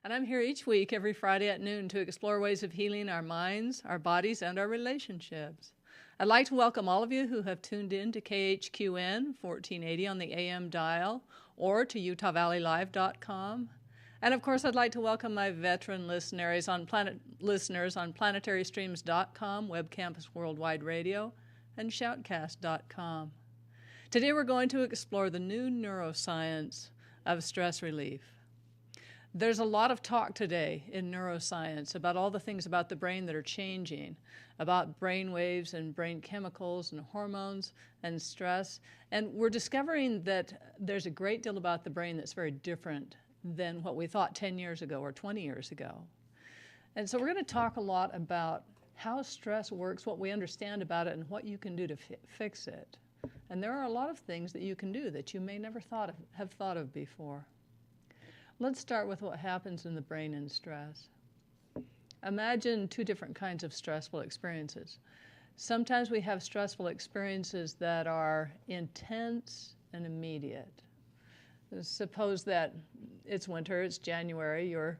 And I'm here each week, every Friday at noon, to explore ways of healing our minds, our bodies, and our relationships. I'd like to welcome all of you who have tuned in to KHQN 1480 on the AM dial or to UtahValleyLive.com. And of course, I'd like to welcome my veteran listeners on PlanetaryStreams.com, Web Campus Worldwide Radio, and Shoutcast.com. Today we're going to explore the new neuroscience of stress relief. There's a lot of talk today in neuroscience about all the things about the brain that are changing, about brain waves and brain chemicals and hormones and stress. And we're discovering that there's a great deal about the brain that's very different than what we thought 10 years ago or 20 years ago. And so we're going to talk a lot about how stress works, what we understand about it, and what you can do to fix it. And there are a lot of things that you can do that you may never have thought of before. Let's start with what happens in the brain in stress. Imagine two different kinds of stressful experiences. Sometimes we have stressful experiences that are intense and immediate. Suppose that it's winter, it's January, you're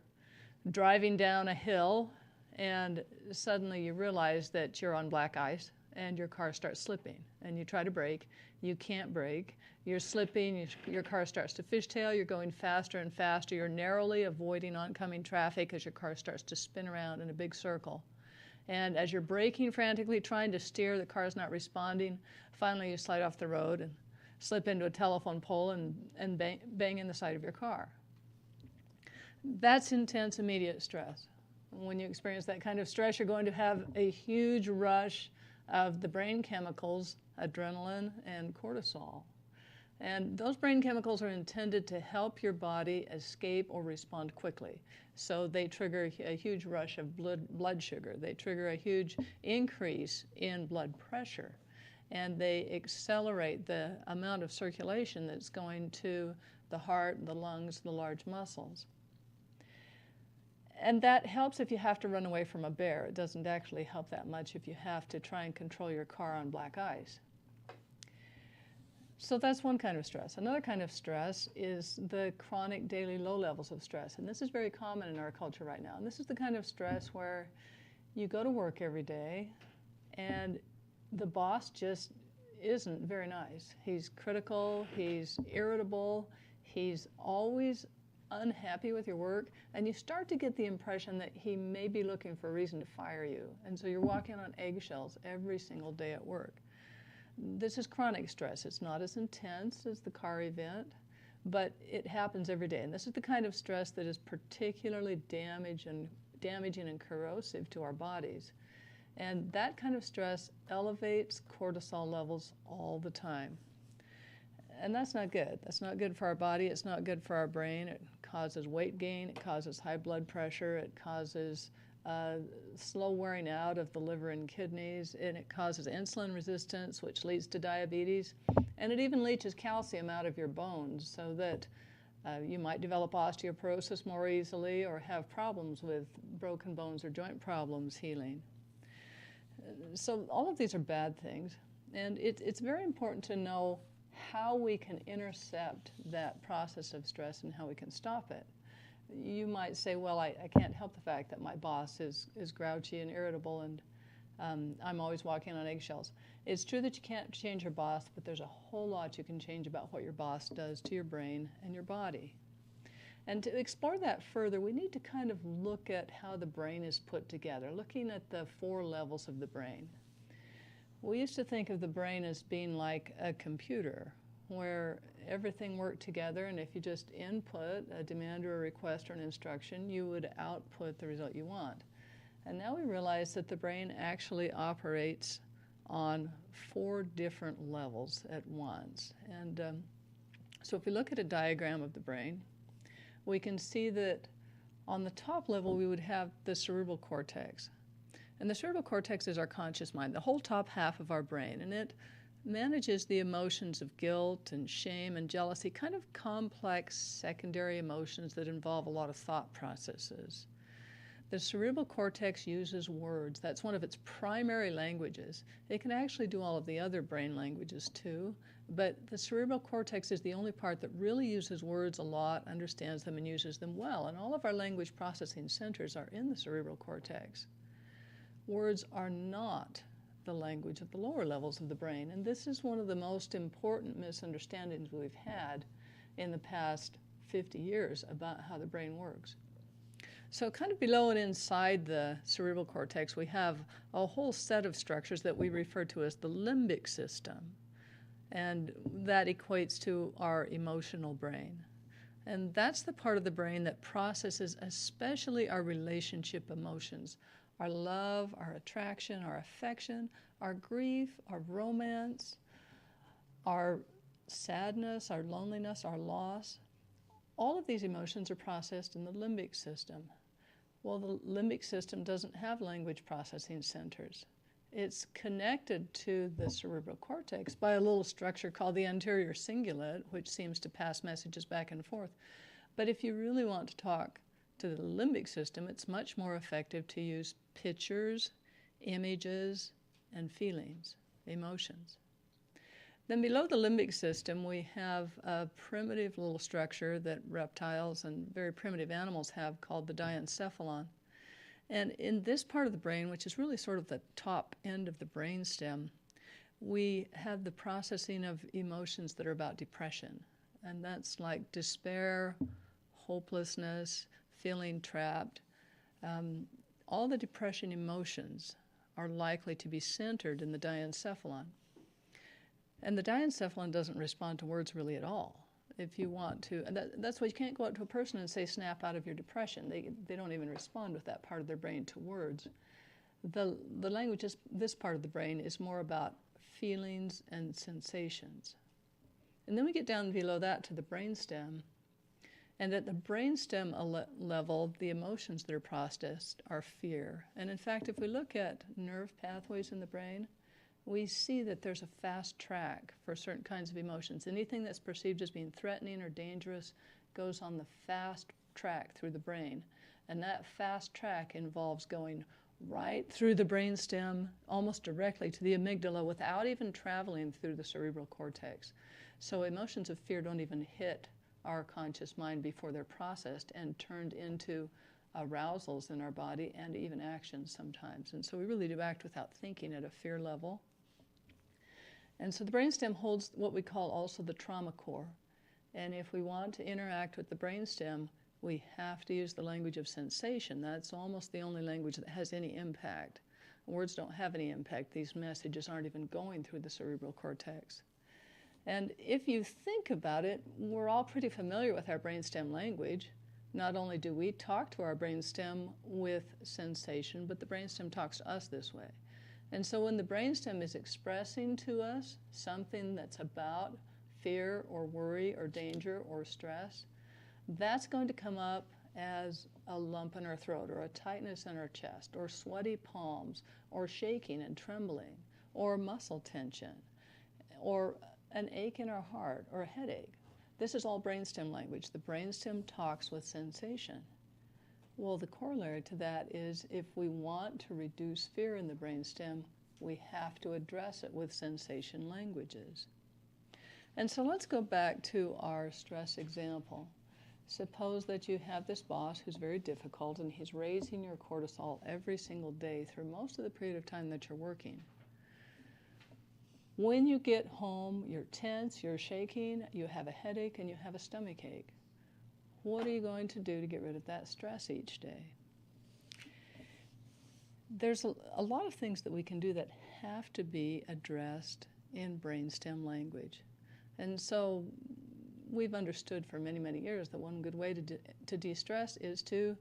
driving down a hill and suddenly you realize that you're on black ice and your car starts slipping and you try to brake, you can't brake, you're slipping, your car starts to fishtail, you're going faster and faster, you're narrowly avoiding oncoming traffic as your car starts to spin around in a big circle. And as you're braking frantically, trying to steer, the car's not responding, finally you slide off the road and slip into a telephone pole and bang in the side of your car. That's intense, immediate stress. When you experience that kind of stress, you're going to have a huge rush of the brain chemicals, adrenaline and cortisol. And those brain chemicals are intended to help your body escape or respond quickly. So they trigger a huge rush of blood sugar. They trigger a huge increase in blood pressure. And they accelerate the amount of circulation that's going to the heart, the lungs, the large muscles. And that helps if you have to run away from a bear. It doesn't actually help that much if you have to try and control your car on black ice. So that's one kind of stress. Another kind of stress is the chronic daily low levels of stress. And this is very common in our culture right now. And this is the kind of stress where you go to work every day and the boss just isn't very nice. He's critical, he's irritable, he's always unhappy with your work, and you start to get the impression that he may be looking for a reason to fire you. And so you're walking on eggshells every single day at work. This is chronic stress. It's not as intense as the car event, but it happens every day. And this is the kind of stress that is particularly damaging and corrosive to our bodies. And that kind of stress elevates cortisol levels all the time. And that's not good. That's not good for our body. It's not good for our brain. It causes weight gain. It causes high blood pressure. It causes slow wearing out of the liver and kidneys. And it causes insulin resistance, which leads to diabetes. And it even leaches calcium out of your bones so that you might develop osteoporosis more easily or have problems with broken bones or joint problems healing. So all of these are bad things. And it's very important to know how we can intercept that process of stress and how we can stop it. You might say, well, I can't help the fact that my boss is grouchy and irritable and I'm always walking on eggshells. It's true that you can't change your boss, but there's a whole lot you can change about what your boss does to your brain and your body. And to explore that further, we need to kind of look at how the brain is put together, looking at the 4 levels of the brain. We used to think of the brain as being like a computer where everything worked together, and if you just input a demand or a request or an instruction, you would output the result you want. And now we realize that the brain actually operates on 4 different levels at once. And so if we look at a diagram of the brain, we can see that on the top level we would have the cerebral cortex. And the cerebral cortex is our conscious mind, the whole top half of our brain, and it manages the emotions of guilt and shame and jealousy, kind of complex secondary emotions that involve a lot of thought processes. The cerebral cortex uses words. That's one of its primary languages. It can actually do all of the other brain languages too, but the cerebral cortex is the only part that really uses words a lot, understands them, and uses them well. And all of our language processing centers are in the cerebral cortex. Words are not the language of the lower levels of the brain, and this is one of the most important misunderstandings we've had in the past 50 years about how the brain works. So kind of below and inside the cerebral cortex, we have a whole set of structures that we refer to as the limbic system. And that equates to our emotional brain. And that's the part of the brain that processes especially our relationship emotions, our love, our attraction, our affection, our grief, our romance, our sadness, our loneliness, our loss. All of these emotions are processed in the limbic system. Well, the limbic system doesn't have language processing centers. It's connected to the cerebral cortex by a little structure called the anterior cingulate, which seems to pass messages back and forth. But if you really want to talk to the limbic system, it's much more effective to use pictures, images, and feelings, emotions. Then below the limbic system, we have a primitive little structure that reptiles and very primitive animals have called the diencephalon. And in this part of the brain, which is really sort of the top end of the brainstem, we have the processing of emotions that are about depression. And that's like despair, hopelessness, feeling trapped. All the depression emotions are likely to be centered in the diencephalon. And the diencephalon doesn't respond to words really at all. If you want to, and that's why you can't go up to a person and say, snap out of your depression. They don't even respond with that part of their brain to words. The language, this part of the brain, is more about feelings and sensations. And then we get down below that to the brainstem. And at the brainstem level, the emotions that are processed are fear. And in fact, if we look at nerve pathways in the brain, we see that there's a fast track for certain kinds of emotions. Anything that's perceived as being threatening or dangerous goes on the fast track through the brain. And that fast track involves going right through the brainstem, almost directly to the amygdala without even traveling through the cerebral cortex. So emotions of fear don't even hit our conscious mind before they're processed and turned into arousals in our body and even actions sometimes. And so we really do act without thinking at a fear level. And so the brainstem holds what we call also the trauma core. And if we want to interact with the brainstem, we have to use the language of sensation. That's almost the only language that has any impact. Words don't have any impact. These messages aren't even going through the cerebral cortex. And if you think about it, we're all pretty familiar with our brainstem language. Not only do we talk to our brainstem with sensation, but the brainstem talks to us this way. And so when the brainstem is expressing to us something that's about fear or worry or danger or stress, that's going to come up as a lump in our throat or a tightness in our chest or sweaty palms or shaking and trembling or muscle tension or an ache in our heart or a headache. This is all brainstem language. The brainstem talks with sensation. Well, the corollary to that is if we want to reduce fear in the brainstem, we have to address it with sensation languages. And so let's go back to our stress example. Suppose that you have this boss who's very difficult and he's raising your cortisol every single day through most of the period of time that you're working. When you get home, you're tense, you're shaking, you have a headache, and you have a stomach ache. What are you going to do to get rid of that stress each day? There's a lot of things that we can do that have to be addressed in brainstem language. And so we've understood for many, many years that one good way to de-stress is to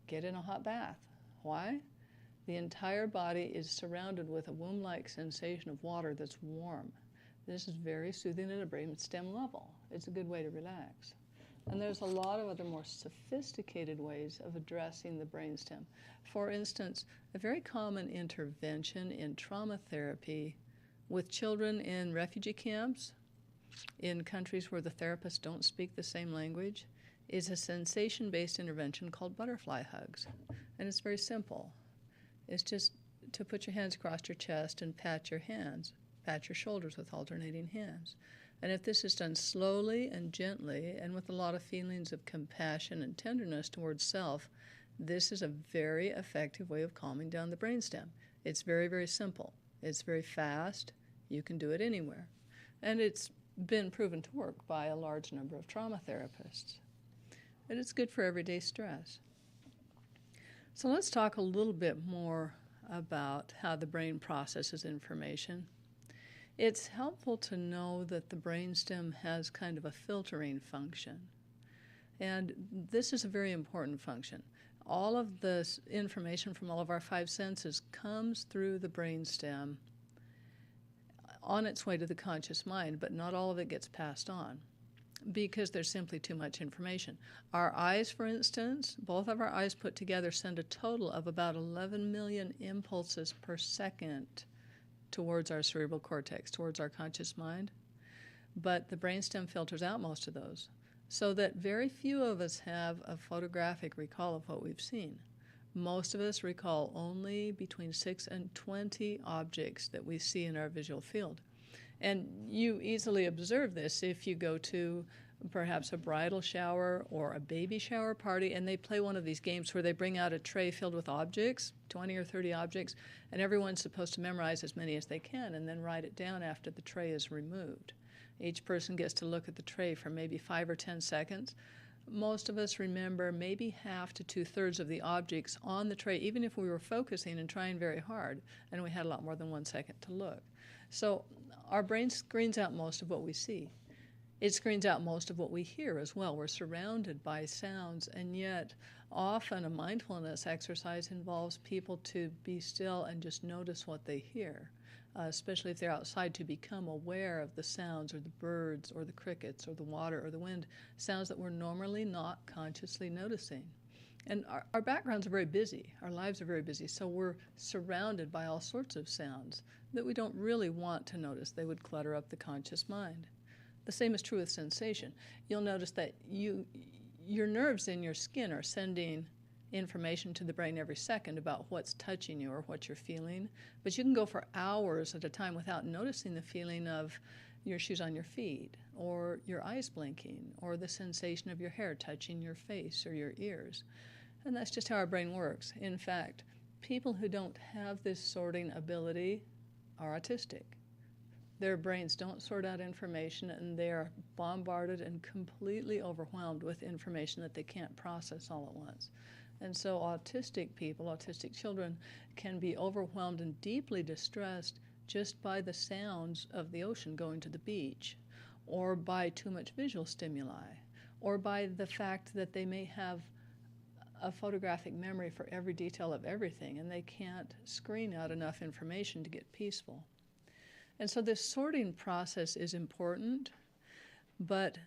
get in a hot bath. Why? The entire body is surrounded with a womb-like sensation of water that's warm. This is very soothing at a brainstem level. It's a good way to relax. And there's a lot of other more sophisticated ways of addressing the brainstem. For instance, a very common intervention in trauma therapy with children in refugee camps, in countries where the therapists don't speak the same language, is a sensation-based intervention called butterfly hugs. And it's very simple. It's just to put your hands across your chest and pat your shoulders with alternating hands. And if this is done slowly and gently and with a lot of feelings of compassion and tenderness towards self, this is a very effective way of calming down the brainstem. It's very, very simple. It's very fast. You can do it anywhere. And it's been proven to work by a large number of trauma therapists. And it's good for everyday stress. So let's talk a little bit more about how the brain processes information. It's helpful to know that the brainstem has kind of a filtering function. And this is a very important function. All of this information from all of our 5 senses comes through the brainstem on its way to the conscious mind, but not all of it gets passed on because there's simply too much information. Our eyes, for instance, both of our eyes put together send a total of about 11 million impulses per second towards our cerebral cortex, towards our conscious mind. But the brainstem filters out most of those, so that very few of us have a photographic recall of what we've seen. Most of us recall only between 6 and 20 objects that we see in our visual field. And you easily observe this if you go to perhaps a bridal shower or a baby shower party, and they play one of these games where they bring out a tray filled with objects, 20 or 30 objects, and everyone's supposed to memorize as many as they can and then write it down after the tray is removed. Each person gets to look at the tray for maybe 5 or 10 seconds. Most of us remember maybe half to 2/3 of the objects on the tray, even if we were focusing and trying very hard, and we had a lot more than 1 second to look. So our brain screens out most of what we see. It screens out most of what we hear as well. We're surrounded by sounds, and yet often a mindfulness exercise involves people to be still and just notice what they hear, especially if they're outside, to become aware of the sounds or the birds or the crickets or the water or the wind, sounds that we're normally not consciously noticing. And our backgrounds are very busy. Our lives are very busy, so we're surrounded by all sorts of sounds that we don't really want to notice. They would clutter up the conscious mind. The same is true with sensation. You'll notice that your nerves in your skin are sending information to the brain every second about what's touching you or what you're feeling, but you can go for hours at a time without noticing the feeling of your shoes on your feet, or your eyes blinking, or the sensation of your hair touching your face or your ears. And that's just how our brain works. In fact, people who don't have this sorting ability are autistic. Their brains don't sort out information, and they are bombarded and completely overwhelmed with information that they can't process all at once. And so autistic people, autistic children, can be overwhelmed and deeply distressed just by the sounds of the ocean going to the beach, or by too much visual stimuli, or by the fact that they may have a photographic memory for every detail of everything, and they can't screen out enough information to get peaceful. And so this sorting process is important, but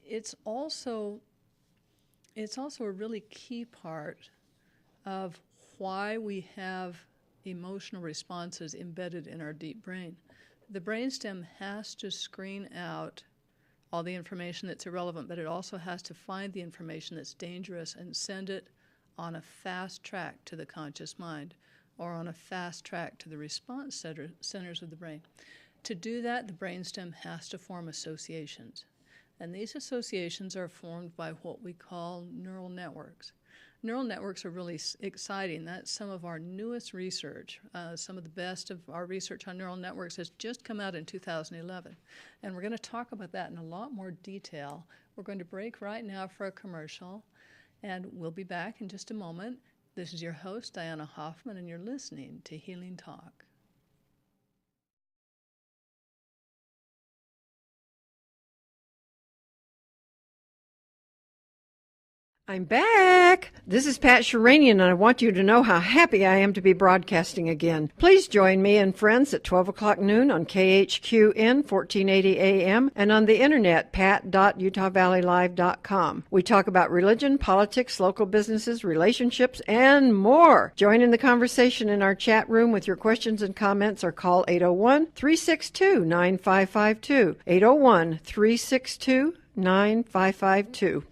it's also a really key part of why we have emotional responses embedded in our deep brain. The brainstem has to screen out all the information that's irrelevant, but it also has to find the information that's dangerous and send it on a fast track to the conscious mind, or on a fast track to the response centers of the brain. To do that, the brainstem has to form associations. And these associations are formed by what we call neural networks. Neural networks are really exciting. That's some of our newest research. Some of the best of our research on neural networks has just come out in 2011. And we're going to talk about that in a lot more detail. We're going to break right now for a commercial, and we'll be back in just a moment. This is your host, Diana Hoffman, and you're listening to Healing Talk. I'm back. This is Pat Sheranian, and I want you to know how happy I am to be broadcasting again. Please join me and friends at 12 o'clock noon on KHQN 1480 AM and on the internet, pat.utahvalleylive.com. We talk about religion, politics, local businesses, relationships, and more. Join in the conversation in our chat room with your questions and comments, or call 801-362-9552. 801-362-9552.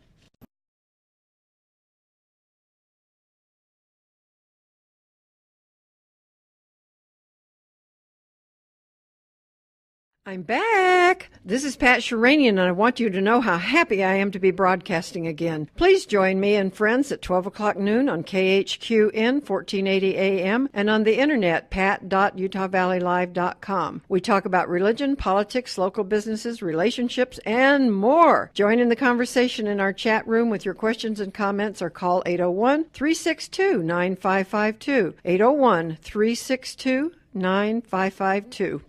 I'm back. This is Pat Sheranian, and I want you to know how happy I am to be broadcasting again. Please join me and friends at 12 o'clock noon on KHQN 1480 AM and on the internet, pat.utahvalleylive.com. We talk about religion, politics, local businesses, relationships, and more. Join in the conversation in our chat room with your questions and comments or call 801-362-9552. 801-362-9552.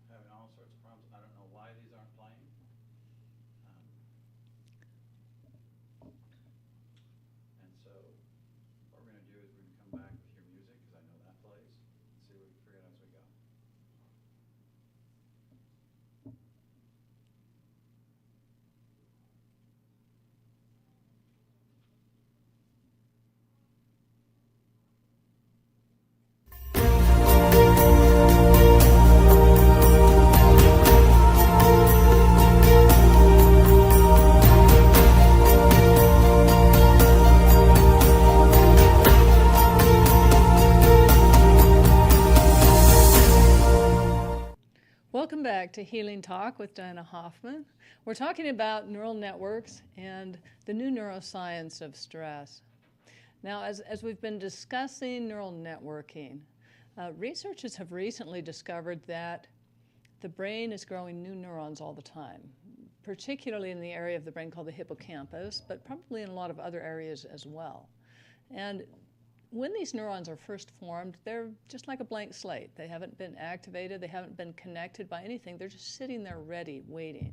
Having all sorts of problems. I don't know why these aren't playing. And so what we're going to do is we're going to come back with your music, because I know that plays, and see what we can figure out as we go. Welcome back to Healing Talk with Diana Hoffman. We're talking about neural networks and the new neuroscience of stress. Now, as we've been discussing neural networking, researchers have recently discovered that the brain is growing new neurons all the time, particularly in the area of the brain called the hippocampus, but probably in a lot of other areas as well. And when these neurons are first formed, they're just like a blank slate. They haven't been activated, they haven't been connected by anything. They're just sitting there ready, waiting.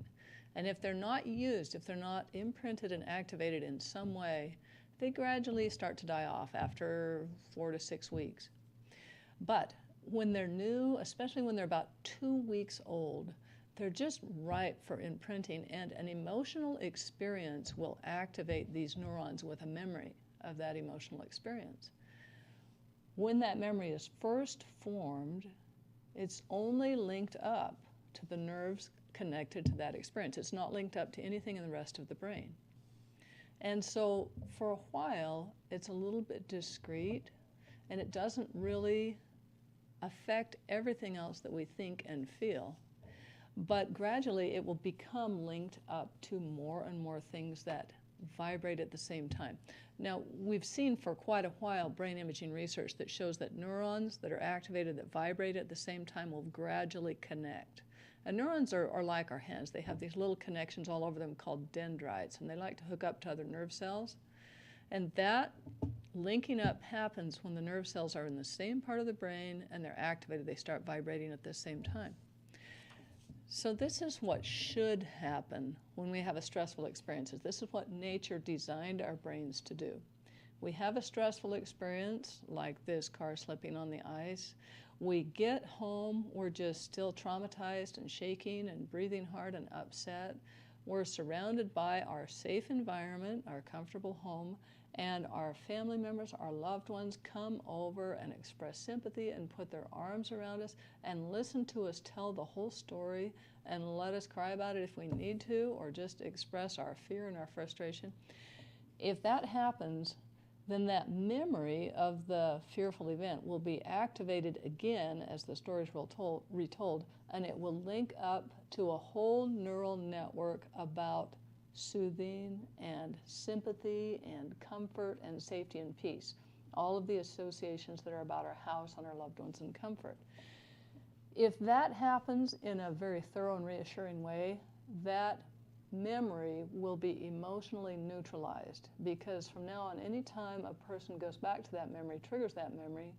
And if they're not used, if they're not imprinted and activated in some way, they gradually start to die off after 4 to 6 weeks. But when they're new, especially when they're about 2 weeks old, they're just ripe for imprinting, and an emotional experience will activate these neurons with a memory of that emotional experience. When that memory is first formed, it's only linked up to the nerves connected to that experience. It's not linked up to anything in the rest of the brain. And so for a while, it's a little bit discrete, and it doesn't really affect everything else that we think and feel. But gradually, it will become linked up to more and more things that vibrate at the same time. Now, we've seen for quite a while brain imaging research that shows that neurons that are activated that vibrate at the same time will gradually connect. And neurons are like our hands. They have these little connections all over them called dendrites, and they like to hook up to other nerve cells. And that linking up happens when the nerve cells are in the same part of the brain and they're activated. They start vibrating at the same time. So this is what should happen when we have a stressful experience. This is what nature designed our brains to do. We have a stressful experience, like this car slipping on the ice. We get home, we're just still traumatized and shaking and breathing hard and upset. We're surrounded by our safe environment, our comfortable home, and our family members, our loved ones come over and express sympathy and put their arms around us and listen to us tell the whole story and let us cry about it if we need to, or just express our fear and our frustration. If that happens, then that memory of the fearful event will be activated again as the story is retold, and it will link up to a whole neural network about soothing and sympathy and comfort and safety and peace. All of the associations that are about our house and our loved ones and comfort. If that happens in a very thorough and reassuring way, that memory will be emotionally neutralized, because from now on, any time a person goes back to that memory, triggers that memory,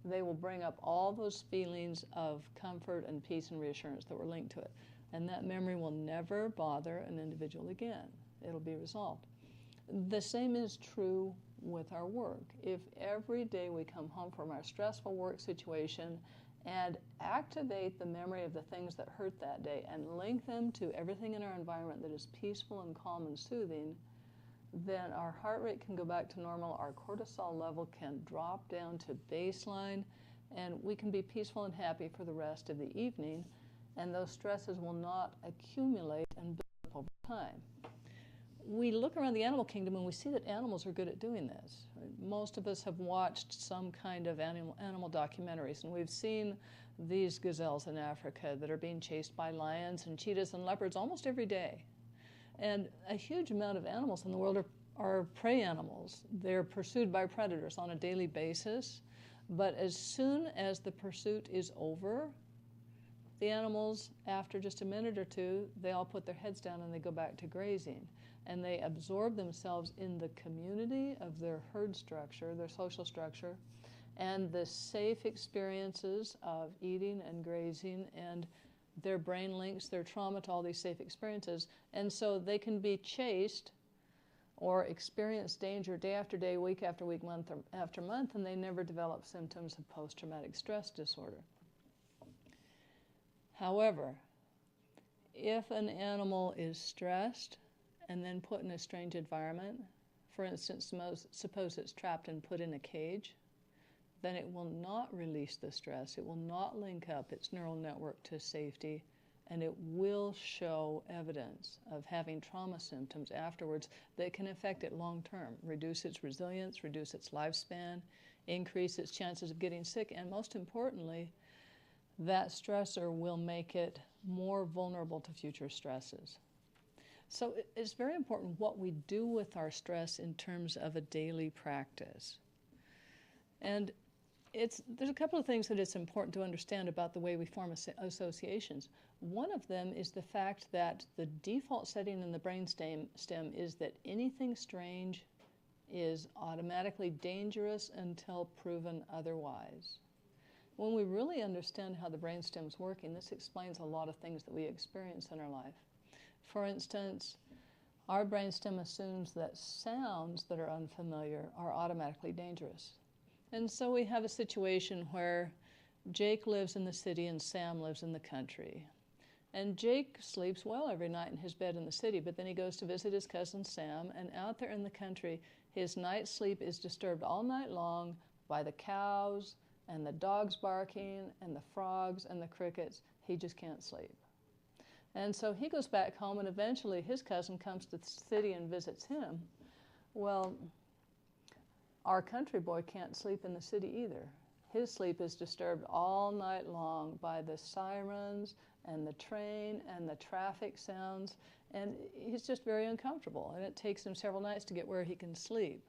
they will bring up all those feelings of comfort and peace and reassurance that were linked to it. And that memory will never bother an individual again. It'll be resolved. The same is true with our work. If every day we come home from our stressful work situation and activate the memory of the things that hurt that day and link them to everything in our environment that is peaceful and calm and soothing, then our heart rate can go back to normal, our cortisol level can drop down to baseline, and we can be peaceful and happy for the rest of the evening. and those stresses will not accumulate and build up over time. We look around the animal kingdom and we see that animals are good at doing this. Most of us have watched some kind of animal documentaries, and we've seen these gazelles in Africa that are being chased by lions and cheetahs and leopards almost every day. And a huge amount of animals in the world are prey animals. They're pursued by predators on a daily basis, but as soon as the pursuit is over, the animals, after just a minute or two, they all put their heads down and they go back to grazing. And they absorb themselves in the community of their herd structure, their social structure, and the safe experiences of eating and grazing, and their brain links their trauma to all these safe experiences. And so they can be chased or experience danger day after day, week after week, month after month, and they never develop symptoms of post-traumatic stress disorder. However, if an animal is stressed and then put in a strange environment, for instance, suppose it's trapped and put in a cage, then it will not release the stress. It will not link up its neural network to safety, and it will show evidence of having trauma symptoms afterwards that can affect it long term, reduce its resilience, reduce its lifespan, increase its chances of getting sick, and most importantly, that stressor will make it more vulnerable to future stresses. So it's very important what we do with our stress in terms of a daily practice. And there's a couple of things that it's important to understand about the way we form associations. One of them is the fact that the default setting in the brainstem is that anything strange is automatically dangerous until proven otherwise. When we really understand how the brainstem's working, this explains a lot of things that we experience in our life. For instance, our brainstem assumes that sounds that are unfamiliar are automatically dangerous. And so we have a situation where Jake lives in the city and Sam lives in the country. And Jake sleeps well every night in his bed in the city, but then he goes to visit his cousin Sam, and out there in the country, his night's sleep is disturbed all night long by the cows and the dogs barking and the frogs and the crickets. He just can't sleep. And so he goes back home, and eventually his cousin comes to the city and visits him. Well, our country boy can't sleep in the city either. His sleep is disturbed all night long by the sirens and the train and the traffic sounds, and he's just very uncomfortable, and it takes him several nights to get where he can sleep.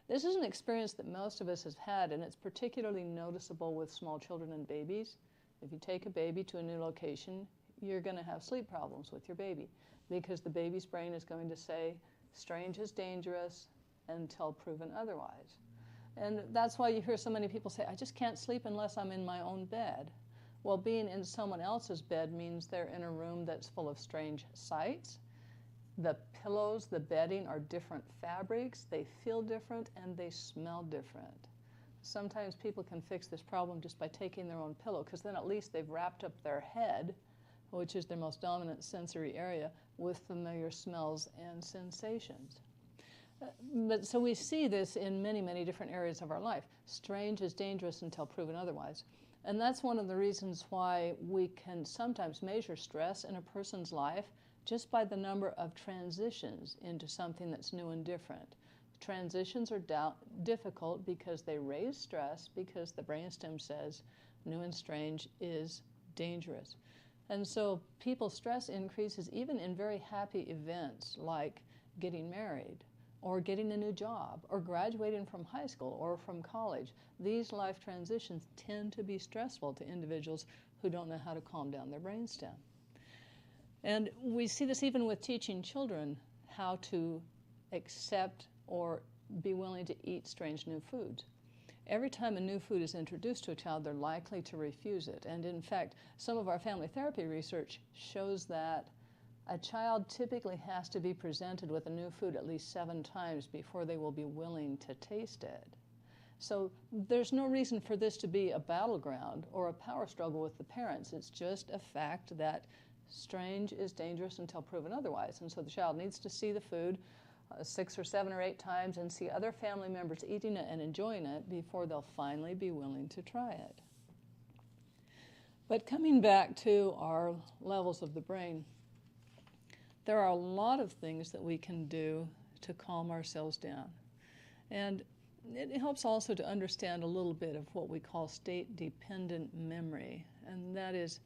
This is an experience that most of us have had, and it's particularly noticeable with small children and babies. If you take a baby to a new location, you're going to have sleep problems with your baby because the baby's brain is going to say, strange is dangerous until proven otherwise. And that's why you hear so many people say, I just can't sleep unless I'm in my own bed. Well, being in someone else's bed means they're in a room that's full of strange sights. The pillows, the bedding are different fabrics, they feel different, and they smell different. Sometimes people can fix this problem just by taking their own pillow, because then at least they've wrapped up their head, which is their most dominant sensory area, with familiar smells and sensations. But so we see this in many, many different areas of our life. Strange is dangerous until proven otherwise. And that's one of the reasons why we can sometimes measure stress in a person's life just by the number of transitions into something that's new and different. Transitions are difficult because they raise stress, because the brainstem says new and strange is dangerous. And so people's stress increases even in very happy events like getting married or getting a new job or graduating from high school or from college. These life transitions tend to be stressful to individuals who don't know how to calm down their brainstem. And we see this even with teaching children how to accept or be willing to eat strange new foods. Every time a new food is introduced to a child, they're likely to refuse it. And in fact, some of our family therapy research shows that a child typically has to be presented with a new food at least 7 times before they will be willing to taste it. So there's no reason for this to be a battleground or a power struggle with the parents. It's just a fact that strange is dangerous until proven otherwise. And so the child needs to see the food 6 or 7 or 8 times and see other family members eating it and enjoying it before they'll finally be willing to try it. But coming back to our levels of the brain, there are a lot of things that we can do to calm ourselves down. And it helps also to understand a little bit of what we call state-dependent memory. And that is,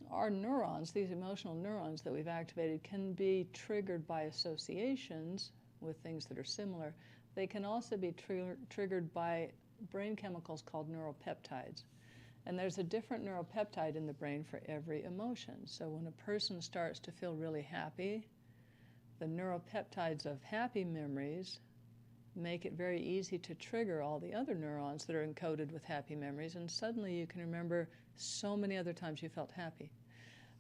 our neurons, these emotional neurons that we've activated, can be triggered by associations with things that are similar. They can also be triggered by brain chemicals called neuropeptides. And there's a different neuropeptide in the brain for every emotion. So when a person starts to feel really happy, the neuropeptides of happy memories make it very easy to trigger all the other neurons that are encoded with happy memories, and suddenly you can remember so many other times you felt happy.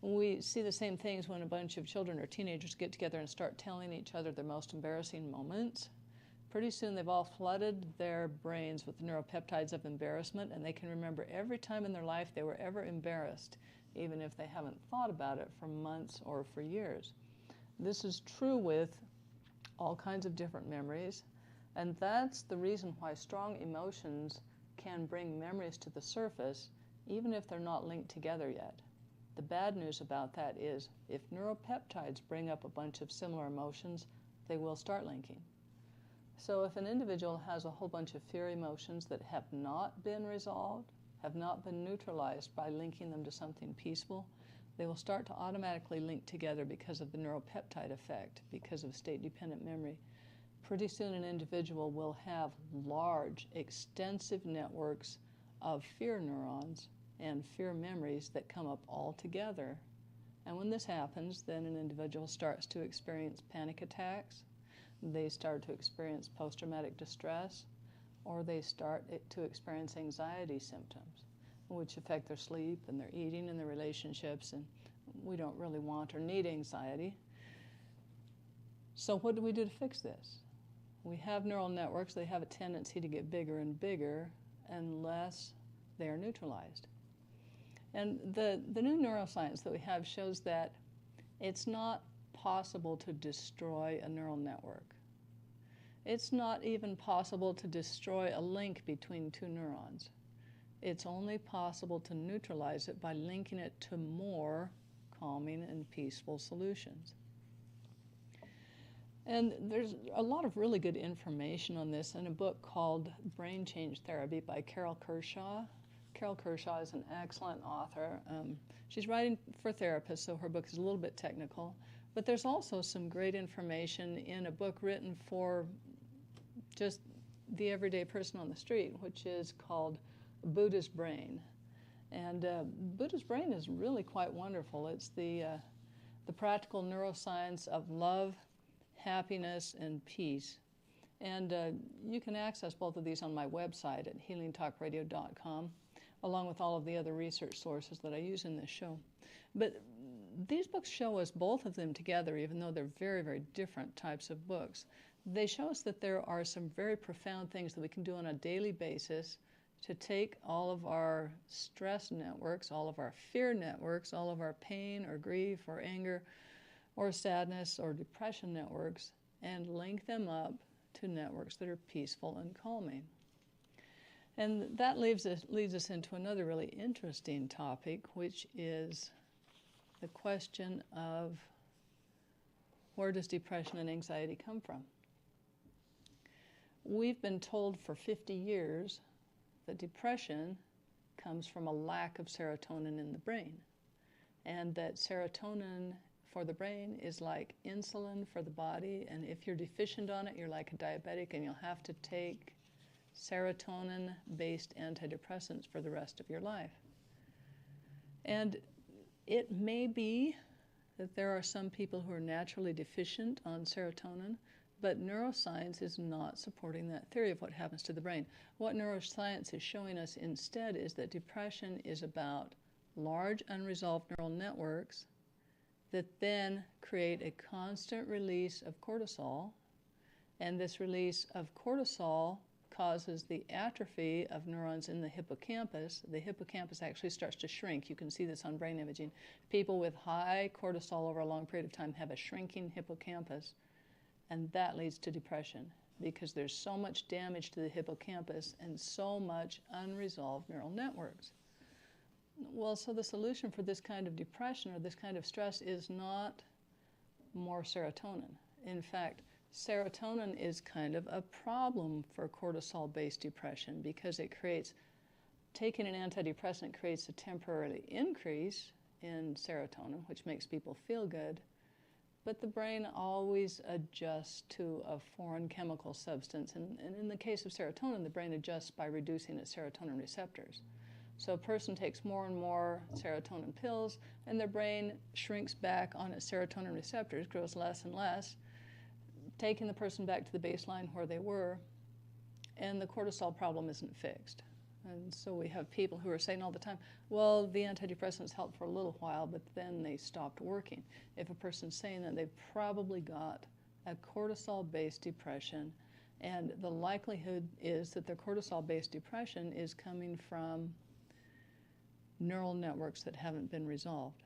We see the same things when a bunch of children or teenagers get together and start telling each other their most embarrassing moments. Pretty soon they've all flooded their brains with the neuropeptides of embarrassment, and they can remember every time in their life they were ever embarrassed, even if they haven't thought about it for months or for years. This is true with all kinds of different memories, and that's the reason why strong emotions can bring memories to the surface, even if they're not linked together yet. The bad news about that is if neuropeptides bring up a bunch of similar emotions, they will start linking. So if an individual has a whole bunch of fear emotions that have not been resolved, have not been neutralized by linking them to something peaceful, they will start to automatically link together because of the neuropeptide effect, because of state-dependent memory. Pretty soon an individual will have large, extensive networks of fear neurons and fear memories that come up all together. And when this happens, then an individual starts to experience panic attacks, they start to experience post-traumatic distress, or they start to experience anxiety symptoms, which affect their sleep and their eating and their relationships, and we don't really want or need anxiety. So what do we do to fix this? We have neural networks. They have a tendency to get bigger and bigger unless they are neutralized. And the new neuroscience that we have shows that it's not possible to destroy a neural network. It's not even possible to destroy a link between two neurons. It's only possible to neutralize it by linking it to more calming and peaceful solutions. And there's a lot of really good information on this in a book called Brain Change Therapy by Carol Kershaw. Carol Kershaw is an excellent author. She's writing for therapists, so her book is a little bit technical. But there's also some great information in a book written for just the everyday person on the street, which is called Buddha's Brain. And Buddha's Brain is really quite wonderful. It's the practical neuroscience of love, happiness, and peace. And you can access both of these on my website at healingtalkradio.com, along with all of the other research sources that I use in this show. But these books show us both of them together, even though they're very, very different types of books. They show us that there are some very profound things that we can do on a daily basis to take all of our stress networks, all of our fear networks, all of our pain or grief or anger or sadness or depression networks, and link them up to networks that are peaceful and calming. And that leads us into another really interesting topic, which is the question of where does depression and anxiety come from? We've been told for 50 years that depression comes from a lack of serotonin in the brain, and that serotonin for the brain is like insulin for the body, and if you're deficient on it, you're like a diabetic and you'll have to take serotonin-based antidepressants for the rest of your life. And it may be that there are some people who are naturally deficient on serotonin, but neuroscience is not supporting that theory of what happens to the brain. What neuroscience is showing us instead is that depression is about large unresolved neural networks that then create a constant release of cortisol, and this release of cortisol causes the atrophy of neurons in the hippocampus. The hippocampus actually starts to shrink. You can see this on brain imaging. People with high cortisol over a long period of time have a shrinking hippocampus, and that leads to depression because there's so much damage to the hippocampus and so much unresolved neural networks. Well, so the solution for this kind of depression or this kind of stress is not more serotonin. In fact, serotonin is kind of a problem for cortisol-based depression because it creates, taking an antidepressant creates a temporary increase in serotonin, which makes people feel good, but the brain always adjusts to a foreign chemical substance. And in the case of serotonin, the brain adjusts by reducing its serotonin receptors. So a person takes more and more serotonin pills, and their brain shrinks back on its serotonin receptors, grows less and less, taking the person back to the baseline where they were, and the cortisol problem isn't fixed. And so we have people who are saying all the time, well, the antidepressants helped for a little while, but then they stopped working. If a person's saying that, they've probably got a cortisol-based depression, and the likelihood is that the cortisol-based depression is coming from neural networks that haven't been resolved.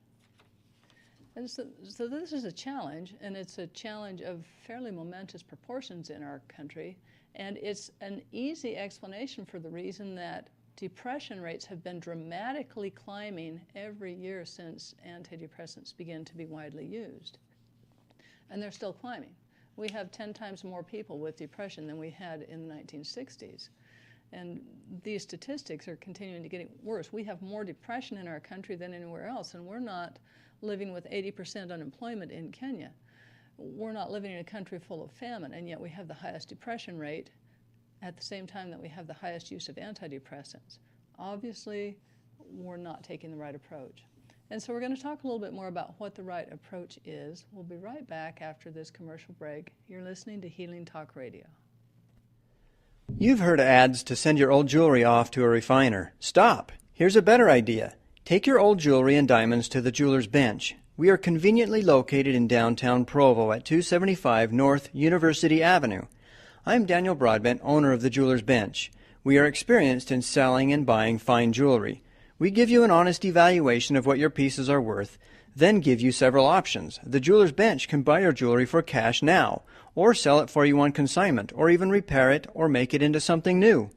And so this is a challenge, and it's a challenge of fairly momentous proportions in our country, and it's an easy explanation for the reason that depression rates have been dramatically climbing every year since antidepressants began to be widely used. And they're still climbing. We have 10 times more people with depression than we had in the 1960s. And these statistics are continuing to get worse. We have more depression in our country than anywhere else, and we're not living with 80% unemployment in Kenya. We're not living in a country full of famine, and yet we have the highest depression rate at the same time that we have the highest use of antidepressants. Obviously, we're not taking the right approach. And so we're going to talk a little bit more about what the right approach is. We'll be right back after this commercial break. You're listening to Healing Talk Radio. You've heard ads to send your old jewelry off to a refiner. Stop! Here's a better idea. Take your old jewelry and diamonds to the Jeweler's Bench. We are conveniently located in downtown Provo at 275 North University Avenue. I'm Daniel Broadbent, owner of the Jeweler's Bench. We are experienced in selling and buying fine jewelry. We give you an honest evaluation of what your pieces are worth, then give you several options. The Jeweler's Bench can buy your jewelry for cash now, or sell it for you on consignment, or even repair it or make it into something new.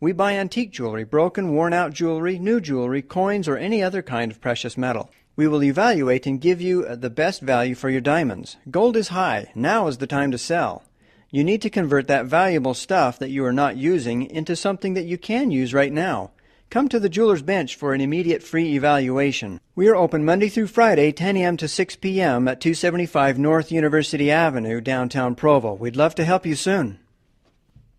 We buy antique jewelry, broken, worn-out jewelry, new jewelry, coins, or any other kind of precious metal. We will evaluate and give you the best value for your diamonds. Gold is high. Now is the time to sell. You need to convert that valuable stuff that you are not using into something that you can use right now. Come to the Jeweler's Bench for an immediate free evaluation. We are open Monday through Friday, 10 a.m. to 6 p.m. at 275 North University Avenue, downtown Provo. We'd love to help you soon.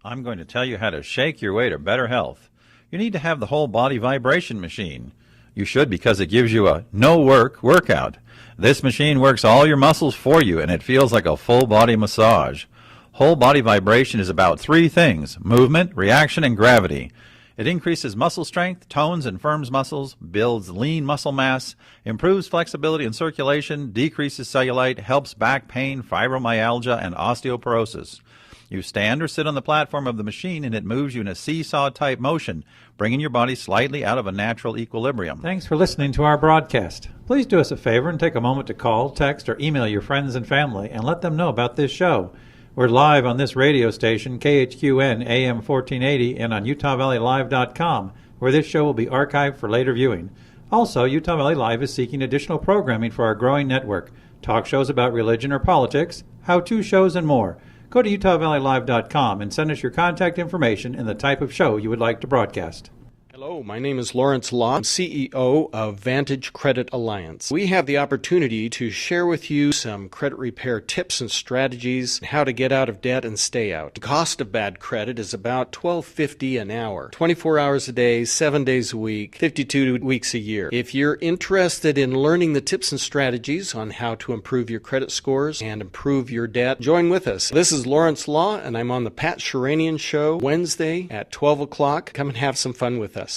I'm going to tell you how to shake your way to better health. You need to have the whole body vibration machine. You should because it gives you a no-work workout. This machine works all your muscles for you, and it feels like a full-body massage. Whole body vibration is about three things: movement, reaction, and gravity. It increases muscle strength, tones and firms muscles, builds lean muscle mass, improves flexibility and circulation, decreases cellulite, helps back pain, fibromyalgia, and osteoporosis. You stand or sit on the platform of the machine, and it moves you in a seesaw-type motion, bringing your body slightly out of a natural equilibrium. Thanks for listening to our broadcast. Please do us a favor and take a moment to call, text, or email your friends and family and let them know about this show. We're live on this radio station, KHQN AM 1480, and on UtahValleyLive.com, where this show will be archived for later viewing. Also, Utah Valley Live is seeking additional programming for our growing network, talk shows about religion or politics, how-to shows, and more. Go to UtahValleyLive.com and send us your contact information and the type of show you would like to broadcast. Hello, my name is Lawrence Law, I'm CEO of Vantage Credit Alliance. We have the opportunity to share with you some credit repair tips and strategies, how to get out of debt and stay out. The cost of bad credit is about $12.50 an hour, 24 hours a day, 7 days a week, 52 weeks a year. If you're interested in learning the tips and strategies on how to improve your credit scores and improve your debt, join with us. This is Lawrence Law, and I'm on the Pat Sheranian Show Wednesday at 12 o'clock. Come and have some fun with us.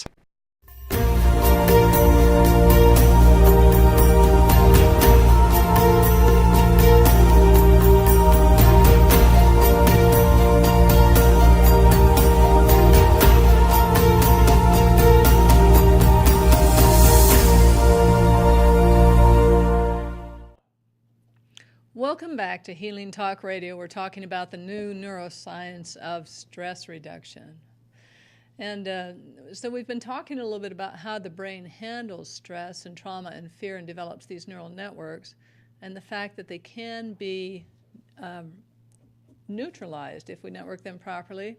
Welcome back to Healing Talk Radio. We're talking about the new neuroscience of stress reduction. And so we've been talking a little bit about how the brain handles stress and trauma and fear and develops these neural networks, and the fact that they can be neutralized if we network them properly.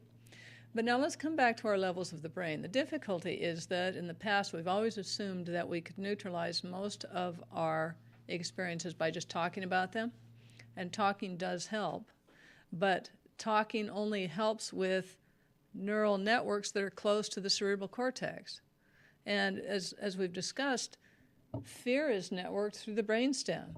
But now let's come back to our levels of the brain. The difficulty is that in the past we've always assumed that we could neutralize most of our experiences by just talking about them, and talking does help, but talking only helps with neural networks that are close to the cerebral cortex. And as we've discussed, fear is networked through the brainstem.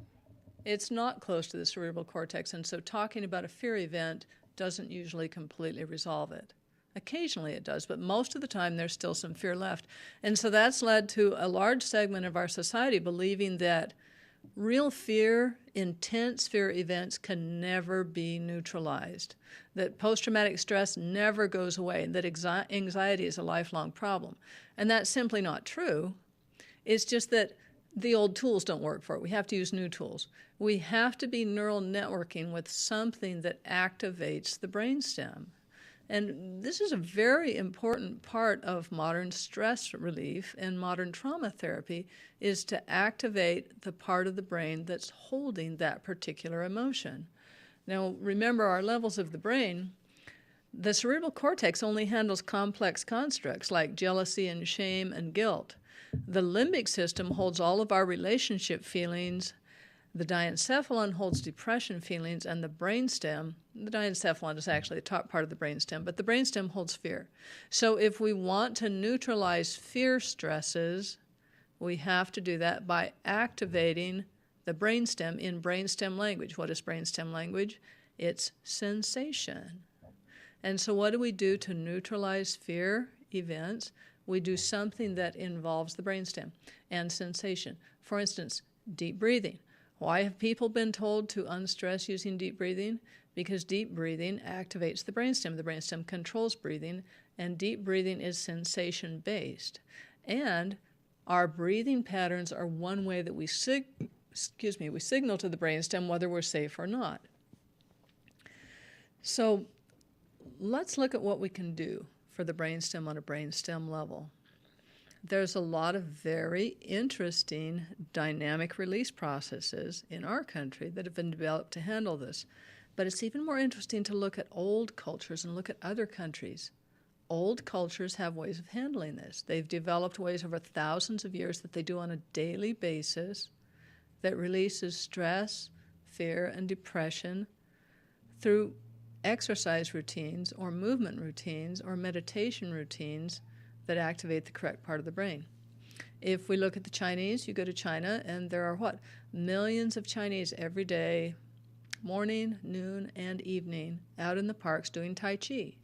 It's not close to the cerebral cortex, and so talking about a fear event doesn't usually completely resolve it. Occasionally it does, but most of the time there's still some fear left. And so that's led to a large segment of our society believing that real fear, intense fear events can never be neutralized, that post-traumatic stress never goes away, and that anxiety is a lifelong problem. And that's simply not true. It's just that the old tools don't work for it. We have to use new tools. We have to be neural networking with something that activates the brainstem. And this is a very important part of modern stress relief and modern trauma therapy, is to activate the part of the brain that's holding that particular emotion. Now, remember our levels of the brain. The cerebral cortex only handles complex constructs like jealousy and shame and guilt. The limbic system holds all of our relationship feelings. The diencephalon holds depression feelings, and the brainstem, the diencephalon is actually the top part of the brainstem, but the brainstem holds fear. So if we want to neutralize fear stresses, we have to do that by activating the brainstem in brainstem language. What is brainstem language? It's sensation. And so what do we do to neutralize fear events? We do something that involves the brainstem and sensation. For instance, deep breathing. Why have people been told to unstress using deep breathing? Because deep breathing activates the brainstem. The brainstem controls breathing, and deep breathing is sensation-based. And our breathing patterns are one way that we signal to the brainstem whether we're safe or not. So let's look at what we can do for the brainstem on a brainstem level. There's a lot of very interesting dynamic release processes in our country that have been developed to handle this. But it's even more interesting to look at old cultures and look at other countries. Old cultures have ways of handling this. They've developed ways over thousands of years that they do on a daily basis that releases stress, fear, and depression through exercise routines or movement routines or meditation routines that activate the correct part of the brain. If we look at the Chinese, you go to China, and there are millions of Chinese every day, morning, noon, and evening, out in the parks doing Tai Chi.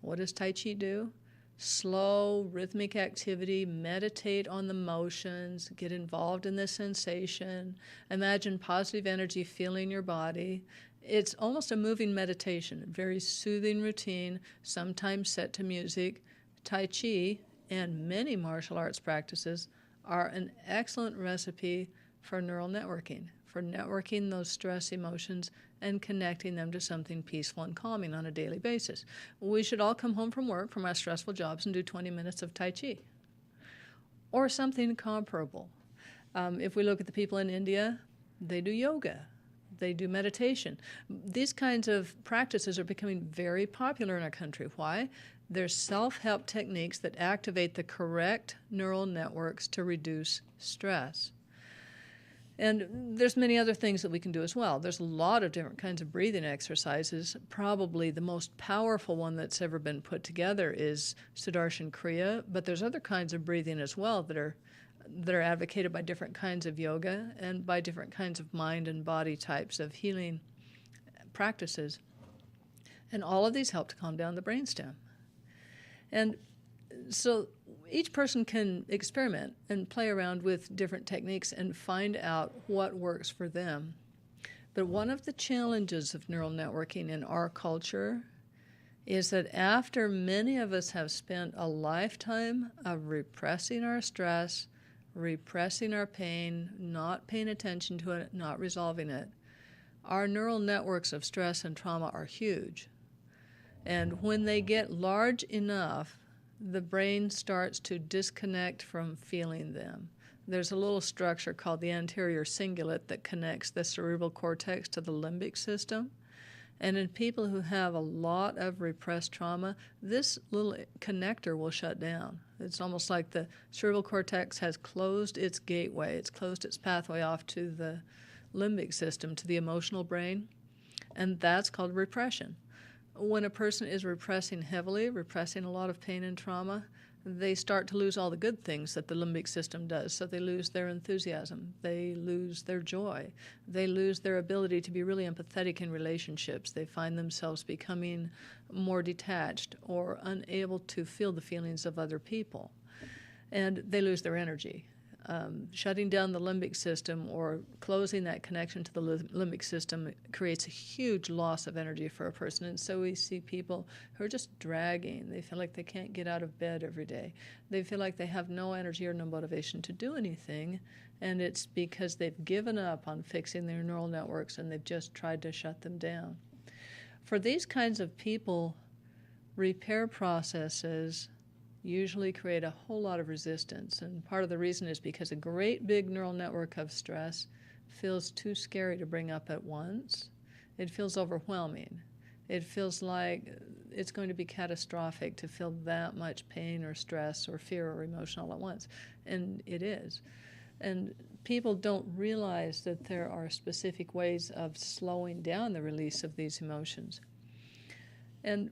What does Tai Chi do? Slow, rhythmic activity, meditate on the motions, get involved in the sensation, imagine positive energy filling your body. It's almost a moving meditation, a very soothing routine, sometimes set to music. Tai Chi and many martial arts practices are an excellent recipe for neural networking, for networking those stress emotions and connecting them to something peaceful and calming on a daily basis. We should all come home from work, from our stressful jobs, and do 20 minutes of Tai Chi or something comparable. If we look at the people in India, they do yoga. They do meditation. These kinds of practices are becoming very popular in our country. Why? They're self-help techniques that activate the correct neural networks to reduce stress. And there's many other things that we can do as well. There's a lot of different kinds of breathing exercises. Probably the most powerful one that's ever been put together is Sudarshan Kriya, but there's other kinds of breathing as well that are advocated by different kinds of yoga and by different kinds of mind and body types of healing practices. And all of these help to calm down the brainstem. And so each person can experiment and play around with different techniques and find out what works for them. But one of the challenges of neural networking in our culture is that after many of us have spent a lifetime of repressing our stress, repressing our pain, not paying attention to it, not resolving it, our neural networks of stress and trauma are huge. And when they get large enough, the brain starts to disconnect from feeling them. There's a little structure called the anterior cingulate that connects the cerebral cortex to the limbic system. And in people who have a lot of repressed trauma, this little connector will shut down. It's almost like the cerebral cortex has closed its gateway. It's closed its pathway off to the limbic system, to the emotional brain, and that's called repression. When a person is repressing heavily, repressing a lot of pain and trauma, they start to lose all the good things that the limbic system does. So they lose their enthusiasm, they lose their joy, they lose their ability to be really empathetic in relationships. They find themselves becoming more detached or unable to feel the feelings of other people. And they lose their energy. Shutting down the limbic system or closing that connection to the limbic system creates a huge loss of energy for a person. And so we see people who are just dragging. They feel like they can't get out of bed every day. They feel like they have no energy or no motivation to do anything, and it's because they've given up on fixing their neural networks and they've just tried to shut them down. For these kinds of people, repair processes usually create a whole lot of resistance, and part of the reason is because a great big neural network of stress feels too scary to bring up at once. It feels overwhelming. It feels like it's going to be catastrophic to feel that much pain or stress or fear or emotion all at once, and it is. And people don't realize that there are specific ways of slowing down the release of these emotions. And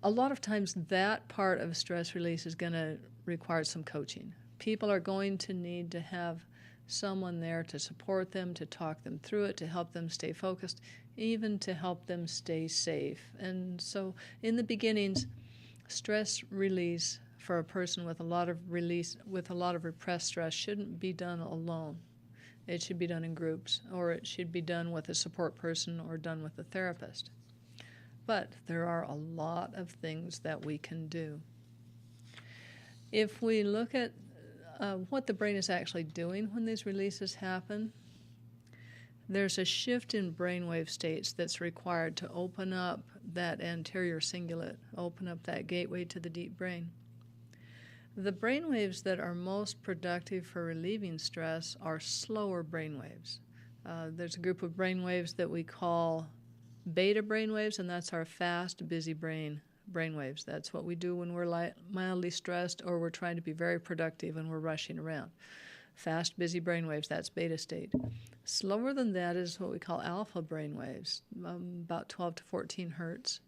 a lot of times that part of stress release is going to require some coaching. People are going to need to have someone there to support them, to talk them through it, to help them stay focused, even to help them stay safe. And so in the beginnings, stress release for a person with a lot of repressed stress shouldn't be done alone. It should be done in groups, or it should be done with a support person or done with a therapist. But there are a lot of things that we can do. If we look at what the brain is actually doing when these releases happen, there's a shift in brainwave states that's required to open up that anterior cingulate, open up that gateway to the deep brain. The brainwaves that are most productive for relieving stress are slower brainwaves. There's a group of brainwaves that we call beta brainwaves, and that's our fast, busy brainwaves. That's what we do when we're mildly stressed or we're trying to be very productive and we're rushing around. Fast, busy brainwaves, that's beta state. Slower than that is what we call alpha brainwaves, about 12 to 14 hertz.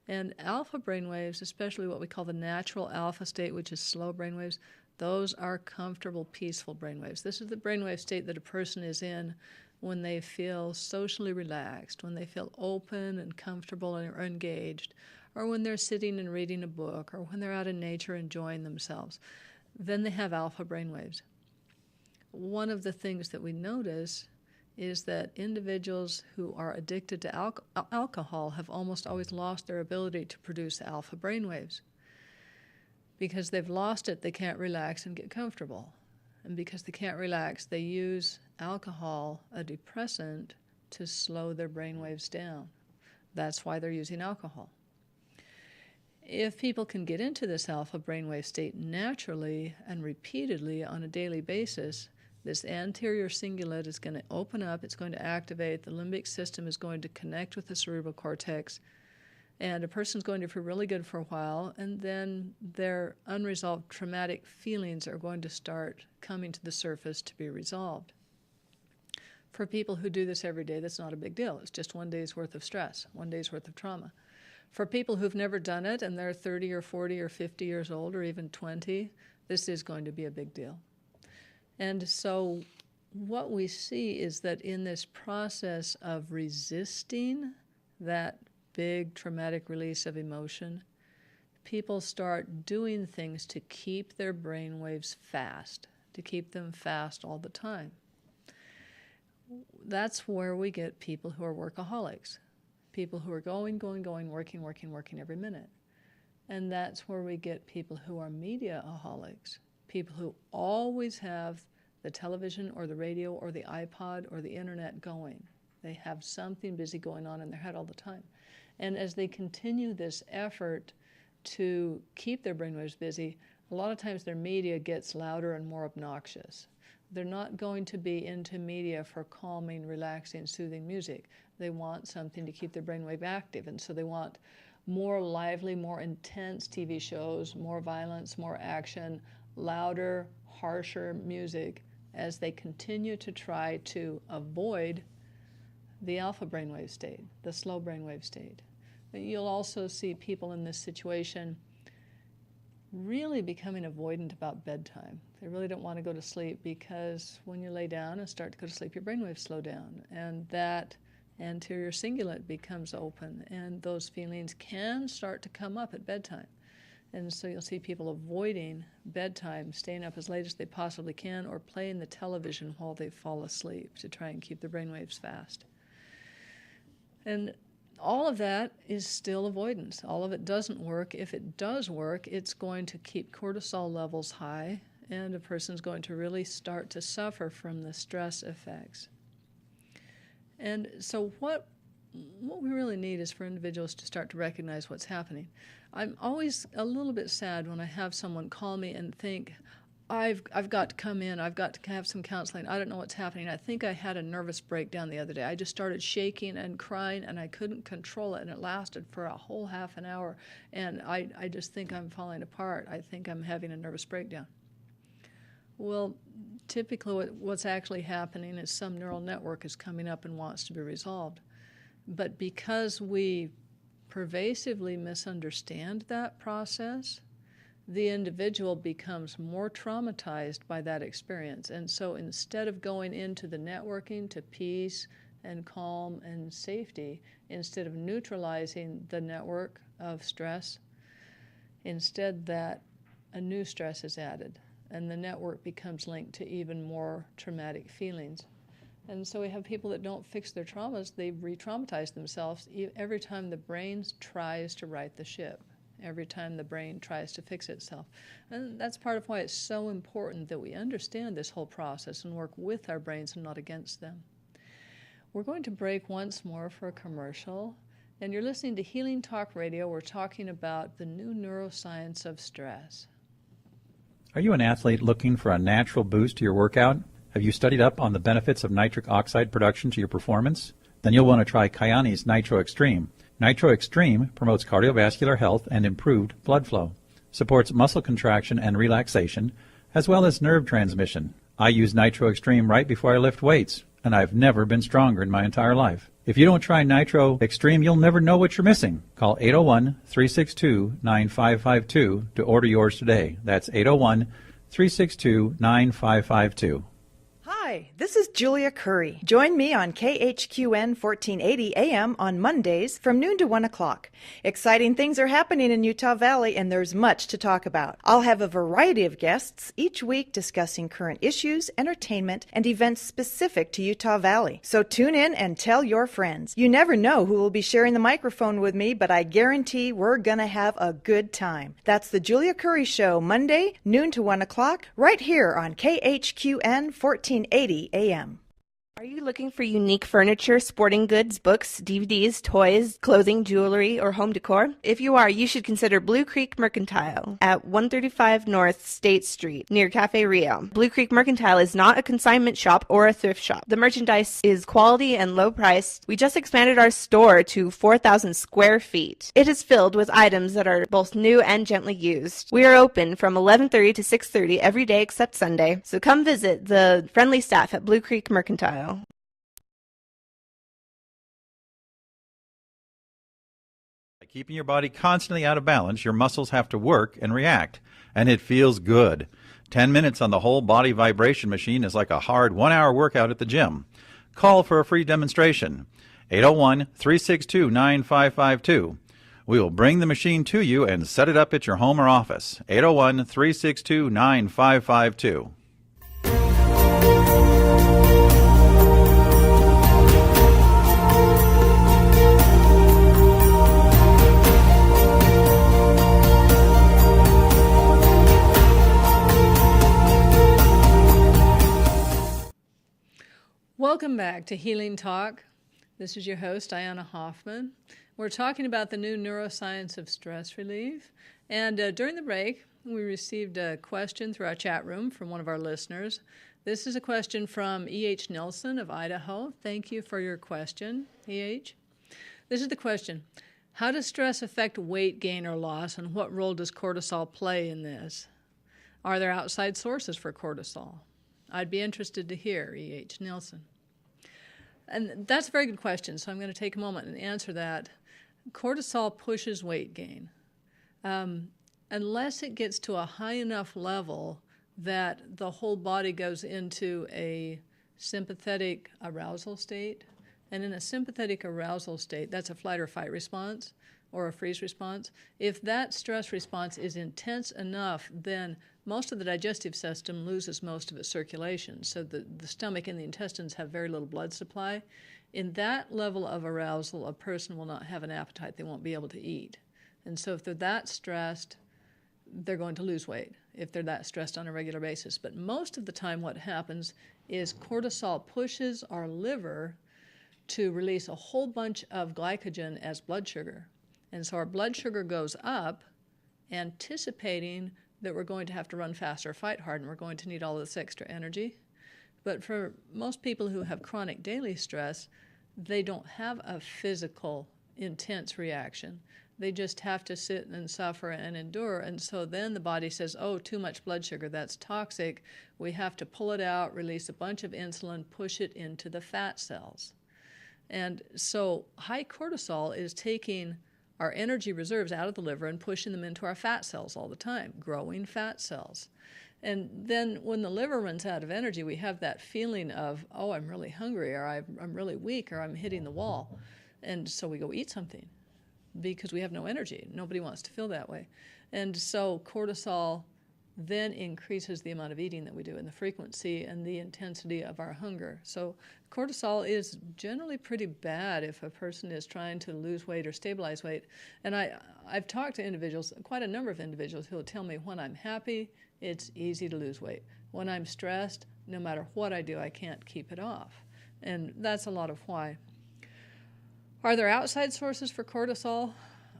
And alpha brainwaves, especially what we call the natural alpha state, which is slow brainwaves, those are comfortable, peaceful brainwaves. This is the brainwave state that a person is in when they feel socially relaxed, when they feel open and comfortable and are engaged, or when they're sitting and reading a book, or when they're out in nature enjoying themselves. Then they have alpha brainwaves. One of the things that we notice is that individuals who are addicted to alcohol have almost always lost their ability to produce alpha brainwaves. Because they've lost it, they can't relax and get comfortable. And because they can't relax, they use alcohol, a depressant, to slow their brainwaves down. That's why they're using alcohol. If people can get into this alpha brainwave state naturally and repeatedly on a daily basis, this anterior cingulate is going to open up, it's going to activate, the limbic system is going to connect with the cerebral cortex, and a person's going to feel really good for a while, and then their unresolved traumatic feelings are going to start coming to the surface to be resolved. For people who do this every day, that's not a big deal. It's just one day's worth of stress, one day's worth of trauma. For people who've never done it and they're 30 or 40 or 50 years old or even 20, this is going to be a big deal. And so what we see is that in this process of resisting that big traumatic release of emotion, people start doing things to keep their brain waves fast, to keep them fast all the time. That's where we get people who are workaholics, people who are going, working every minute. And that's where we get people who are mediaaholics, people who always have the television or the radio or the iPod or the internet going. They have something busy going on in their head all the time. And as they continue this effort, to keep their brainwaves busy, a lot of times their media gets louder and more obnoxious. They're not going to be into media for calming, relaxing, soothing music. They want something to keep their brainwave active, and so they want more lively, more intense TV shows, more violence, more action, louder, harsher music as they continue to try to avoid the alpha brainwave state, the slow brainwave state. You'll also see people in this situation really becoming avoidant about bedtime. They really don't want to go to sleep because when you lay down and start to go to sleep, your brainwaves slow down, and that anterior cingulate becomes open, and those feelings can start to come up at bedtime. And so you'll see people avoiding bedtime, staying up as late as they possibly can, or playing the television while they fall asleep to try and keep their brainwaves fast. And all of that is still avoidance. All of it doesn't work. If it does work, it's going to keep cortisol levels high, and a person's going to really start to suffer from the stress effects. And so what we really need is for individuals to start to recognize what's happening. I'm always a little bit sad when I have someone call me and think, I've got to come in, I've got to have some counseling, I don't know what's happening. I think I had a nervous breakdown the other day. I just started shaking and crying, and I couldn't control it, and it lasted for a whole half an hour, and I just think I'm falling apart. I think I'm having a nervous breakdown. Well, typically what's actually happening is some neural network is coming up and wants to be resolved. But because we pervasively misunderstand that process, the individual becomes more traumatized by that experience. And so instead of going into the networking to peace and calm and safety, instead of neutralizing the network of stress, instead that a new stress is added, and the network becomes linked to even more traumatic feelings. And so we have people that don't fix their traumas, they re-traumatize themselves every time the brain tries to right the ship, every time the brain tries to fix itself. And that's part of why it's so important that we understand this whole process and work with our brains and not against them. We're going to break once more for a commercial, and you're listening to Healing Talk Radio. We're talking about the new neuroscience of stress. Are you an athlete looking for a natural boost to your workout? Have you studied up on the benefits of nitric oxide production to your performance? Then you'll want to try Kyani's Nitro Extreme. Nitro Extreme promotes cardiovascular health and improved blood flow, supports muscle contraction and relaxation, as well as nerve transmission. I use Nitro Extreme right before I lift weights, and I've never been stronger in my entire life. If you don't try Nitro Extreme, you'll never know what you're missing. Call 801-362-9552 to order yours today. That's 801-362-9552. Hi, this is Julia Curry. Join me on KHQN 1480 AM on Mondays from noon to 1 o'clock. Exciting things are happening in Utah Valley, and there's much to talk about. I'll have a variety of guests each week discussing current issues, entertainment, and events specific to Utah Valley. So tune in and tell your friends. You never know who will be sharing the microphone with me, but I guarantee we're gonna have a good time. That's the Julia Curry Show, Monday, noon to 1 o'clock, right here on KHQN 1480 AM. Are you looking for unique furniture, sporting goods, books, DVDs, toys, clothing, jewelry, or home decor? If you are, you should consider Blue Creek Mercantile at 135 North State Street near Cafe Rio. Blue Creek Mercantile is not a consignment shop or a thrift shop. The merchandise is quality and low priced. We just expanded our store to 4,000 square feet. It is filled with items that are both new and gently used. We are open from 11:30 to 6:30 every day except Sunday. So come visit the friendly staff at Blue Creek Mercantile. Keeping your body constantly out of balance, your muscles have to work and react, and it feels good. 10 minutes on the whole body vibration machine is like a hard 1-hour workout at the gym. Call for a free demonstration. 801-362-9552. We will bring the machine to you and set it up at your home or office. 801-362-9552. Welcome back to Healing Talk. This is your host, Diana Hoffman. We're talking about the new neuroscience of stress relief. And during the break, we received a question through our chat room from one of our listeners. This is a question from E.H. Nelson of Idaho. Thank you for your question, E.H. This is the question. How does stress affect weight gain or loss, and what role does cortisol play in this? Are there outside sources for cortisol? I'd be interested to hear, E.H. Nelson. And that's a very good question, so I'm going to take a moment and answer that. Cortisol pushes weight gain. Unless it gets to a high enough level that the whole body goes into a sympathetic arousal state. And in a sympathetic arousal state, that's a flight or fight response or a freeze response. If that stress response is intense enough, then most of the digestive system loses most of its circulation. So the stomach and the intestines have very little blood supply. In that level of arousal, a person will not have an appetite. They won't be able to eat. And so if they're that stressed, they're going to lose weight if they're that stressed on a regular basis. But most of the time what happens is cortisol pushes our liver to release a whole bunch of glycogen as blood sugar. And so our blood sugar goes up, anticipating that we're going to have to run faster or fight hard, and we're going to need all this extra energy. But for most people who have chronic daily stress, they don't have a physical, intense reaction. They just have to sit and suffer and endure. And so then the body says, oh, too much blood sugar, that's toxic. We have to pull it out, release a bunch of insulin, push it into the fat cells. And so high cortisol is taking our energy reserves out of the liver and pushing them into our fat cells all the time, growing fat cells. And then when the liver runs out of energy, we have that feeling of, oh, I'm really hungry, or I'm really weak, or I'm hitting the wall. And so we go eat something because we have no energy. Nobody wants to feel that way. And so cortisol then increases the amount of eating that we do and the frequency and the intensity of our hunger. So cortisol is generally pretty bad if a person is trying to lose weight or stabilize weight. And I've talked to individuals, quite a number of individuals, who will tell me when I'm happy, it's easy to lose weight. When I'm stressed, no matter what I do, I can't keep it off. And that's a lot of why. Are there outside sources for cortisol?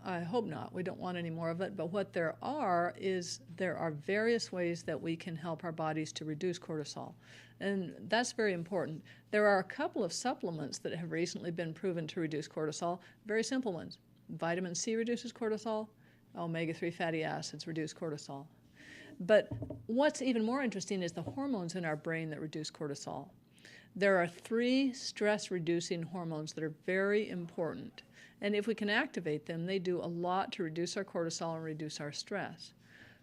I hope not. We don't want any more of it. But what there are is there are various ways that we can help our bodies to reduce cortisol. And that's very important. There are a couple of supplements that have recently been proven to reduce cortisol, very simple ones. Vitamin C reduces cortisol. Omega-3 fatty acids reduce cortisol. But what's even more interesting is the hormones in our brain that reduce cortisol. There are 3 stress-reducing hormones that are very important. And if we can activate them, they do a lot to reduce our cortisol and reduce our stress.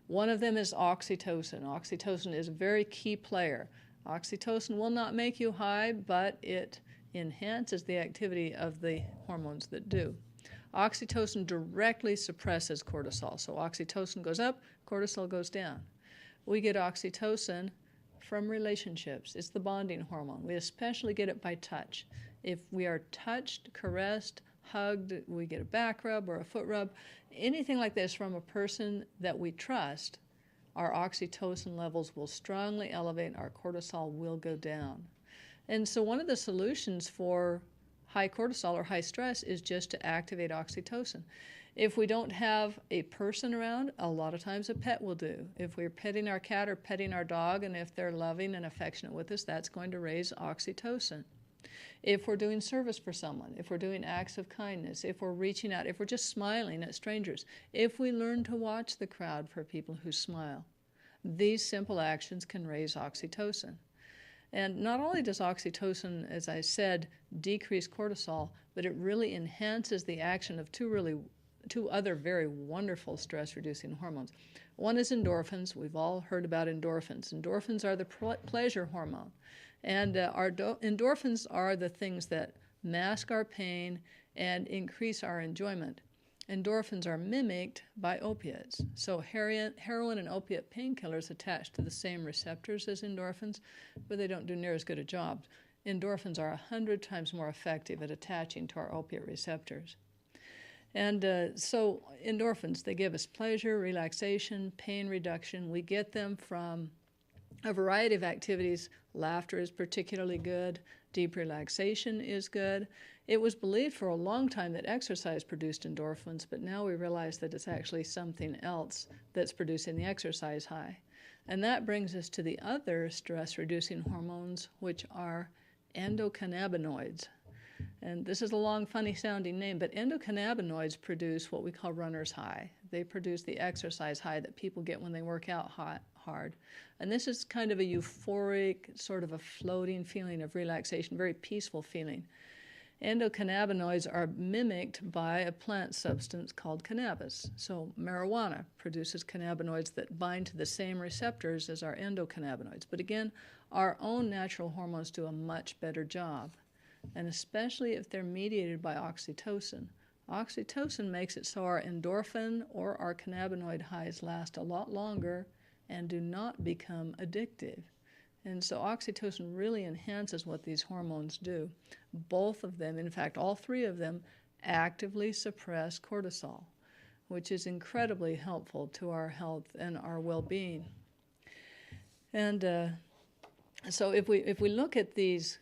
One of them is oxytocin. Oxytocin is a very key player. Oxytocin will not make you high, but it enhances the activity of the hormones that do. Oxytocin directly suppresses cortisol. So oxytocin goes up, cortisol goes down. We get oxytocin from relationships. It's the bonding hormone. We especially get it by touch. If we are touched, caressed, hugged, we get a back rub or a foot rub, anything like this from a person that we trust, our oxytocin levels will strongly elevate, our cortisol will go down. And so one of the solutions for high cortisol or high stress is just to activate oxytocin. If we don't have a person around, a lot of times a pet will do. If we're petting our cat or petting our dog, and if they're loving and affectionate with us, that's going to raise oxytocin. If we're doing service for someone, if we're doing acts of kindness, if we're reaching out, if we're just smiling at strangers, if we learn to watch the crowd for people who smile, these simple actions can raise oxytocin. And not only does oxytocin, as I said, decrease cortisol, but it really enhances the action of two other very wonderful stress-reducing hormones. One is endorphins. We've all heard about endorphins. Endorphins are the pleasure hormone. And our endorphins are the things that mask our pain and increase our enjoyment. Endorphins are mimicked by opiates. So heroin and opiate painkillers attach to the same receptors as endorphins, but they don't do near as good a job. Endorphins are 100 times more effective at attaching to our opiate receptors. And so endorphins, they give us pleasure, relaxation, pain reduction. We get them from a variety of activities. Laughter is particularly good. Deep relaxation is good. It was believed for a long time that exercise produced endorphins, but now we realize that it's actually something else that's producing the exercise high. And that brings us to the other stress-reducing hormones, which are endocannabinoids. And this is a long, funny-sounding name, but endocannabinoids produce what we call runner's high. They produce the exercise high that people get when they work out hard. And this is kind of a euphoric, sort of a floating feeling of relaxation, very peaceful feeling. Endocannabinoids are mimicked by a plant substance called cannabis. So marijuana produces cannabinoids that bind to the same receptors as our endocannabinoids. But again, our own natural hormones do a much better job, and especially if they're mediated by oxytocin. Oxytocin makes it so our endorphin or our cannabinoid highs last a lot longer and do not become addictive. And so oxytocin really enhances what these hormones do. Both of them, in fact, all three of them, actively suppress cortisol, which is incredibly helpful to our health and our well-being. And so if we look at these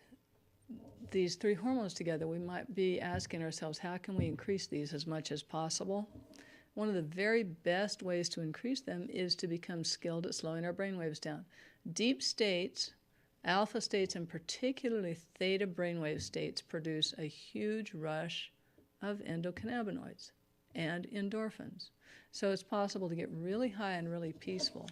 three hormones together, we might be asking ourselves, how can we increase these as much as possible? One of the very best ways to increase them is to become skilled at slowing our brainwaves down. Deep states, alpha states, and particularly theta brainwave states produce a huge rush of endocannabinoids and endorphins. So it's possible to get really high and really peaceful.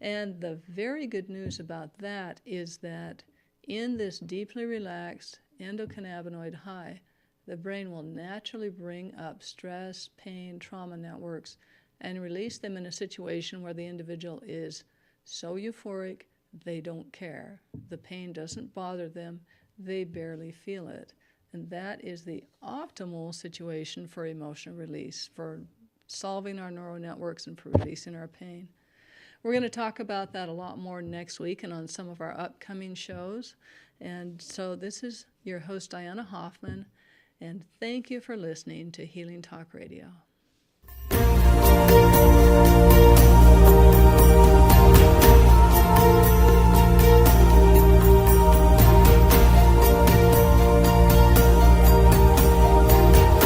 And the very good news about that is that in this deeply relaxed endocannabinoid high, the brain will naturally bring up stress, pain, trauma networks, and release them in a situation where the individual is so euphoric, they don't care. The pain doesn't bother them. They barely feel it. And that is the optimal situation for emotional release, for solving our neural networks and for releasing our pain. We're going to talk about that a lot more next week and on some of our upcoming shows. And so this is your host, Diana Hoffman, and thank you for listening to Healing Talk Radio.